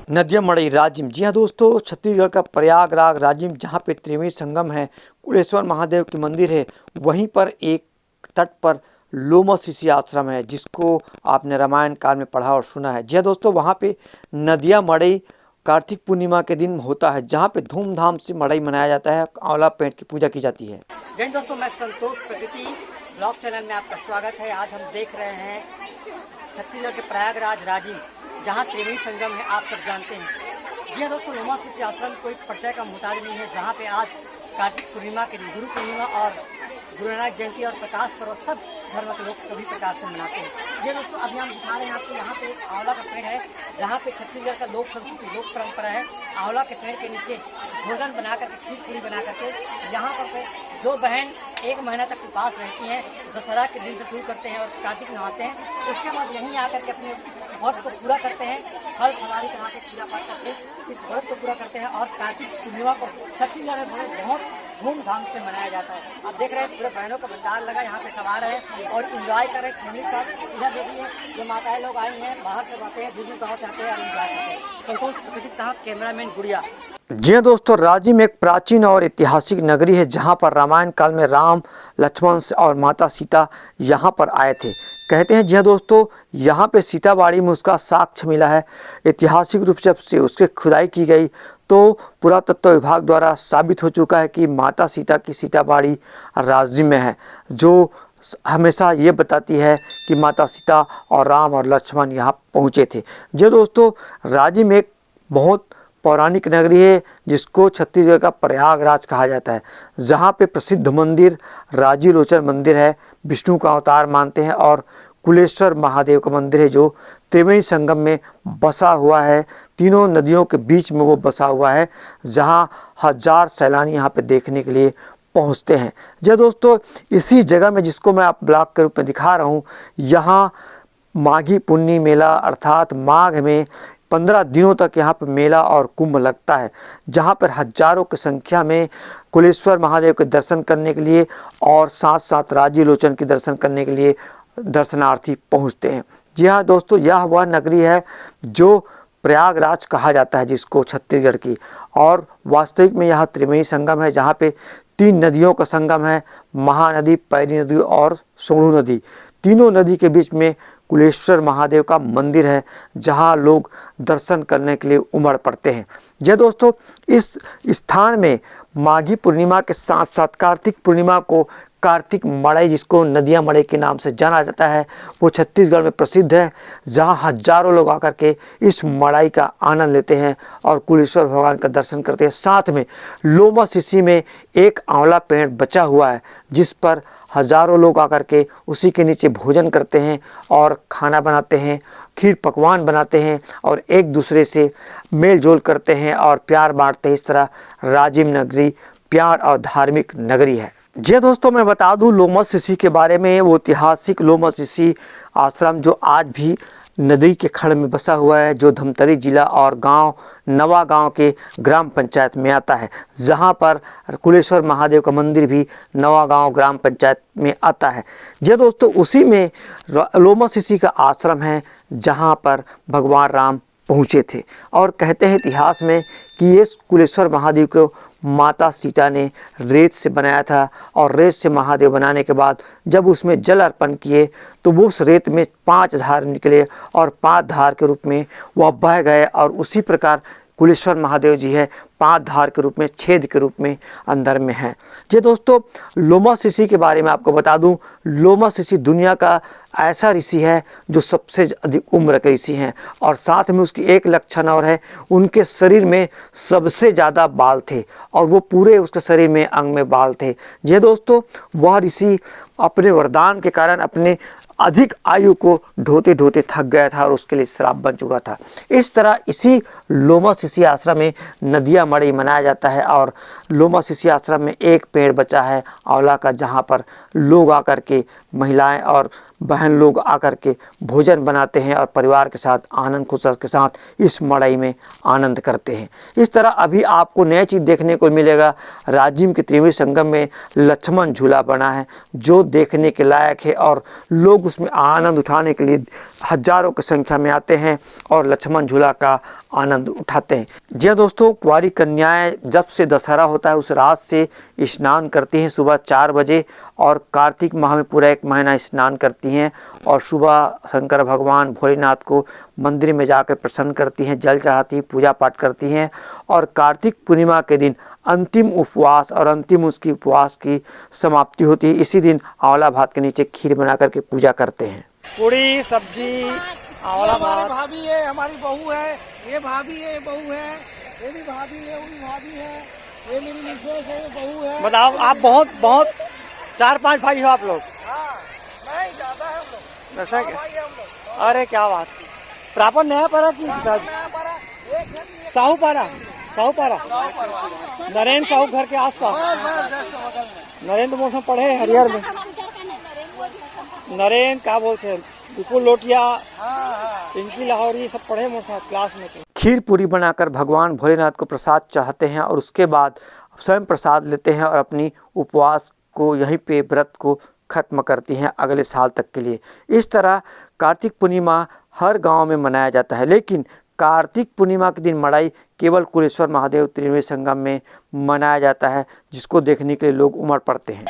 नदिया मड़ई राजिम। जी हाँ दोस्तों, छत्तीसगढ़ का प्रयागराज राजिम, जहाँ पे त्रिवेणी संगम है, कुलेश्वर महादेव की मंदिर है, वहीं पर एक तट पर लोमस ऋषि आश्रम है, जिसको आपने रामायण काल में पढ़ा और सुना है। जी हाँ दोस्तों, वहाँ पे नदिया मड़ई कार्तिक पूर्णिमा के दिन होता है, जहाँ पे धूमधाम से मड़ई मनाया जाता है, आंवला पेड़ की पूजा की जाती है। जय हिंद दोस्तों, मैं संतोष प्रकृति ब्लॉग चैनल में आपका स्वागत है। आज हम देख रहे हैं छत्तीसगढ़ के प्रयागराज राजिम, जहाँ त्रिवेणी संगम है, आप सब जानते हैं। जी हाँ दोस्तों, लोमस ऋषि आश्रम कोई परिचय का मुताबिक नहीं है, जहाँ पे आज कार्तिक पूर्णिमा के दिन गुरु पूर्णिमा और गुरु नानक जयंती और प्रकाश पर्व सब धर्म के लोग सभी प्रकार से मनाते हैं। ये दोस्तों अभी हम दिखा रहे हैं आपको, यहाँ पे एक आंवला का पेड़ है, जहाँ पे छत्तीसगढ़ का लोक संस्कृति लोक परंपरा है। आंवला के पेड़ के नीचे भोजन बना करके, खीर पूरी बना करके, यहाँ पर जो बहन 1 महीना तक उपास रहती हैं, दशहरा के दिन से शुरू करते हैं और कार्तिक नहाते हैं, उसके बाद यहीं आकर के अपने व्रत को पूरा करते हैं, फल फलारी करा के पूजा पाठ करके इस व्रत को पूरा करते हैं। और कार्तिक पूर्णिमा को छत्तीसगढ़ में बहुत धूमधाम से मनाया जाता है। आप देख रहे हैं पूरे बहनों का भंडार लगा, यहाँ पे सवार है और इंजॉय कर रहे हैं फैमिली के साथ। इधर देखिए, ये माताएं लोग आई हैं, बाहर से आते हैं, दूर गाँव चाहते हैं और इंजॉय करते हैं। संतोष प्रकृति साहब, कैमरामैन गुड़िया। जी हाँ दोस्तों, राजिम एक प्राचीन और ऐतिहासिक नगरी है, जहाँ पर रामायण काल में राम, लक्ष्मण और माता सीता यहाँ पर आए थे, कहते हैं। जी हाँ दोस्तों, यहाँ पे सीताबाड़ी में उसका साक्ष्य मिला है। ऐतिहासिक रूप से उसकी खुदाई की गई तो पुरातत्व विभाग द्वारा साबित हो चुका है कि माता सीता की सीताबाड़ी राजिम में है, जो हमेशा ये बताती है कि माता सीता और राम और लक्ष्मण यहाँ पहुँचे थे। जी दोस्तों, राजिम एक बहुत पौराणिक नगरी है, जिसको छत्तीसगढ़ का प्रयागराज कहा जाता है, जहाँ पे प्रसिद्ध मंदिर राजी लोचन मंदिर है, विष्णु का अवतार मानते हैं, और कुलेश्वर महादेव का मंदिर है, जो त्रिवेणी संगम में बसा हुआ है। तीनों नदियों के बीच में वो बसा हुआ है, जहाँ हजार सैलानी यहाँ पे देखने के लिए पहुँचते हैं। जी दोस्तों, इसी जगह में, जिसको मैं आप ब्लॉग के रूप में दिखा रहा हूँ, यहाँ माघी पुन्नी मेला अर्थात माघ में 15 दिनों तक यहाँ पर मेला और कुंभ लगता है, जहाँ पर हजारों की संख्या में कुलेश्वर महादेव के दर्शन करने के लिए और साथ साथ राजी लोचन के दर्शन करने के लिए दर्शनार्थी पहुँचते हैं। जी हाँ दोस्तों, यह वह नगरी है जो प्रयागराज कहा जाता है, जिसको छत्तीसगढ़ की। और वास्तविक में यह त्रिवेणी संगम है, जहाँ पे 3 नदियों का संगम है, महानदी, पैरी नदी और सोणू नदी। तीनों नदी के बीच में कुलेश्वर महादेव का मंदिर है, जहां लोग दर्शन करने के लिए उमड़ पड़ते हैं। जी दोस्तों, इस स्थान में माघी पूर्णिमा के साथ साथ कार्तिक पूर्णिमा को कार्तिक मड़ई, जिसको नदिया मड़ई के नाम से जाना जाता है, वो छत्तीसगढ़ में प्रसिद्ध है, जहां हजारों लोग आकर के इस मड़ई का आनंद लेते हैं और कुलेश्वर भगवान का दर्शन करते हैं। साथ में लोमस ऋषि में एक आंवला पेड़ बचा हुआ है, जिस पर हजारों लोग आकर के उसी के नीचे भोजन करते हैं और खाना बनाते हैं, खीर पकवान बनाते हैं और एक दूसरे से मेल जोल करते हैं और प्यार बांटते हैं। इस तरह राजिम नगरी प्यार और धार्मिक नगरी है। जी दोस्तों, मैं बता दूं लोमस ऋषि के बारे में। वो ऐतिहासिक लोमस ऋषि आश्रम जो आज भी नदी के खंड में बसा हुआ है, जो धमतरी जिला और गांव नवा गांव के ग्राम पंचायत में आता है, जहां पर कुलेश्वर महादेव का मंदिर भी नवा गांव ग्राम पंचायत में आता है। जी दोस्तों, उसी में लोमस ऋषि का आश्रम है, जहां पर भगवान राम पहुँचे थे। और कहते हैं इतिहास में कि ये कुलेश्वर महादेव को माता सीता ने रेत से बनाया था, और रेत से महादेव बनाने के बाद जब उसमें जल अर्पण किए तो वो उस रेत में 5 धार निकले और 5 धार के रूप में वह बह गए, और उसी प्रकार कुलेश्वर महादेव जी है 5 धार के रूप में, छेद के रूप में अंदर में है। जी दोस्तों, लोमस ऋषि के बारे में आपको बता दूं, लोमस ऋषि दुनिया का ऐसा ऋषि है जो सबसे अधिक उम्र के ऋषि हैं, और साथ में उसकी एक लक्षण और है, उनके शरीर में सबसे ज़्यादा बाल थे, और वो पूरे उसके शरीर में अंग में बाल थे। जी दोस्तों, वह ऋषि अपने वरदान के कारण अपने अधिक आयु को ढोते ढोते थक गया था और उसके लिए श्राप बन चुका था। इस तरह इसी लोमस ऋषि आश्रम में नदिया मड़ई मनाया जाता है, और लोमस ऋषि आश्रम में एक पेड़ बचा है आंवला का, जहाँ पर लोग आकर के महिलाएं और बहन बहन लोग आकर के भोजन बनाते हैं और परिवार के साथ आनंद खुशी के साथ इस मड़ई में आनंद करते हैं। इस तरह अभी आपको नई चीज़ देखने को मिलेगा। राजिम के त्रिवेणी संगम में लक्ष्मण झूला बना है जो देखने के लायक है और लोग उसमें आनंद उठाने के लिए हजारों की संख्या में आते हैं और लक्ष्मण झूला का आनंद उठाते हैं। जी हाँ दोस्तों, कुंवारी कन्याएं जब से दशहरा होता है उस रात से स्नान करती हैं सुबह 4 बजे और कार्तिक माह में पूरा 1 महीना स्नान करती हैं और सुबह शंकर भगवान भोलेनाथ को मंदिर में जाकर प्रसन्न करती हैं, जल चढ़ाती हैं, पूजा पाठ करती हैं और कार्तिक पूर्णिमा के दिन अंतिम उपवास और अंतिम उसकी उपवास की समाप्ति होती है। इसी दिन आंवला भात के नीचे खीर बना करके पूजा करते हैं। पूड़ी सब्जी आंवला भात। भाभी है, हमारी बहू है, ये भाभी है, बहू है, ये भी भाभी है, वो भी भाभी है, ये मेरी मिसेस है, बहू है। बताओ, आप बहुत 4-5 भाई हो आप लोग? हाँ, नहीं ज्यादा है हम लोग। ऐसा क्या? भाई है हम लोग। अरे क्या बात। प्रॉपर नया पारा की साहूपारा? साहूपारा नरेंद्र साहू घर के आसपास। नरेंद्र मौसम पढ़े हरिहर में। नरेंद्र क्या बोलते हैं, विपुल लोटिया, पिंकी लाहौरी सब पढ़े मोसा क्लास में। खीर पूरी बनाकर भगवान भोलेनाथ को प्रसाद चाहते हैं और उसके बाद स्वयं प्रसाद लेते हैं और अपनी उपवास को यहीं पे व्रत को खत्म करती हैं अगले साल तक के लिए। इस तरह कार्तिक पूर्णिमा हर गांव में मनाया जाता है, लेकिन कार्तिक पूर्णिमा के दिन मड़ई केवल कुलेश्वर महादेव त्रिवेणी संगम में मनाया जाता है, जिसको देखने के लिए लोग उमड़ पड़ते हैं।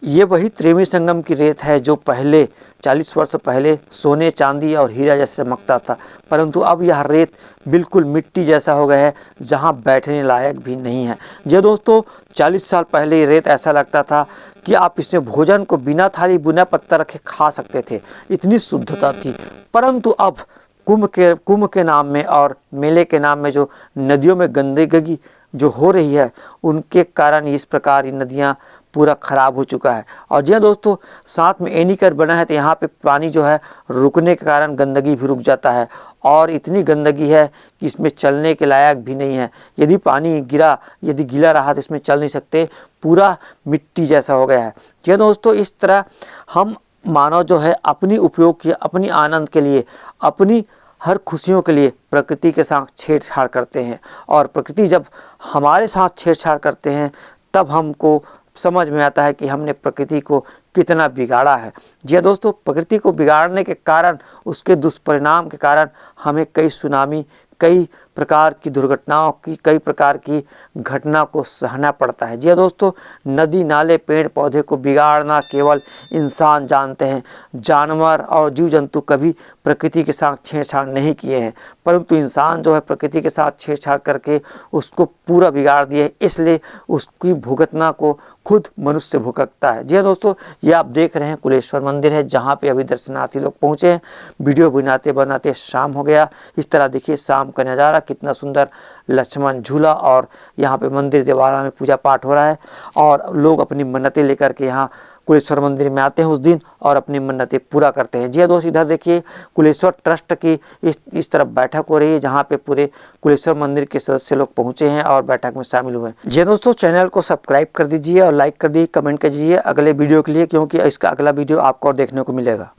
ये वही त्रिवेणी संगम की रेत है जो पहले 40 वर्ष पहले सोने चांदी और हीरा जैसे चमकता था, परंतु अब यह रेत बिल्कुल मिट्टी जैसा हो गया है जहां बैठने लायक भी नहीं है। जी दोस्तों, 40 साल पहले ये रेत ऐसा लगता था कि आप इसमें भोजन को बिना थाली बिना पत्ता रखे खा सकते थे, इतनी शुद्धता थी। परंतु अब कुंभ के नाम में और मेले के नाम में जो नदियों में गंदगी जो हो रही है उनके कारण इस प्रकार ये नदियाँ पूरा ख़राब हो चुका है। और जी दोस्तों, साथ में एनीकट बना है तो यहाँ पे पानी जो है रुकने के कारण गंदगी भी रुक जाता है और इतनी गंदगी है कि इसमें चलने के लायक भी नहीं है। यदि पानी यदि गीला रहा तो इसमें चल नहीं सकते, पूरा मिट्टी जैसा हो गया है। जी दोस्तों, इस तरह हम मानव जो है अपनी उपयोग के, अपनी आनंद के लिए, अपनी हर खुशियों के लिए प्रकृति के साथ छेड़छाड़ करते हैं और प्रकृति जब हमारे साथ छेड़छाड़ करते हैं तब हमको समझ में आता है कि हमने प्रकृति को कितना बिगाड़ा है। जी दोस्तों, प्रकृति को बिगाड़ने के कारण, उसके दुष्परिणाम के कारण हमें कई सुनामी, कई प्रकार की दुर्घटनाओं की, कई प्रकार की घटना को सहना पड़ता है। जी दोस्तों, नदी नाले पेड़ पौधे को बिगाड़ना केवल इंसान जानते हैं। जानवर और जीव जंतु कभी प्रकृति के साथ छेड़छाड़ नहीं किए हैं, परंतु इंसान जो है प्रकृति के साथ छेड़छाड़ करके उसको पूरा बिगाड़ दिए, इसलिए उसकी भुगतना को खुद मनुष्य भुगतता है। जी हाँ दोस्तों, ये आप देख रहे हैं कुलेश्वर मंदिर है जहाँ पे अभी दर्शनार्थी लोग पहुँचे हैं। वीडियो बनाते बनाते शाम हो गया। इस तरह देखिए शाम का नज़ारा, कितना सुंदर लक्ष्मण झूला और यहाँ पे मंदिर देवारा में पूजा पाठ हो रहा है और लोग अपनी मन्नतें लेकर के यहाँ कुलेश्वर मंदिर में आते हैं उस दिन और अपनी मन्नतें पूरा करते हैं। जी दोस्त, इधर देखिए कुलेश्वर ट्रस्ट की इस तरफ बैठक हो रही है जहाँ पे पूरे कुलेश्वर मंदिर के सदस्य लोग पहुँचे हैं और बैठक में शामिल हुए हैं। जी दोस्तों, चैनल को सब्सक्राइब कर दीजिए और लाइक कर दीजिए, कमेंट कर दीजिए अगले वीडियो के लिए, क्योंकि इसका अगला वीडियो आपको और देखने को मिलेगा।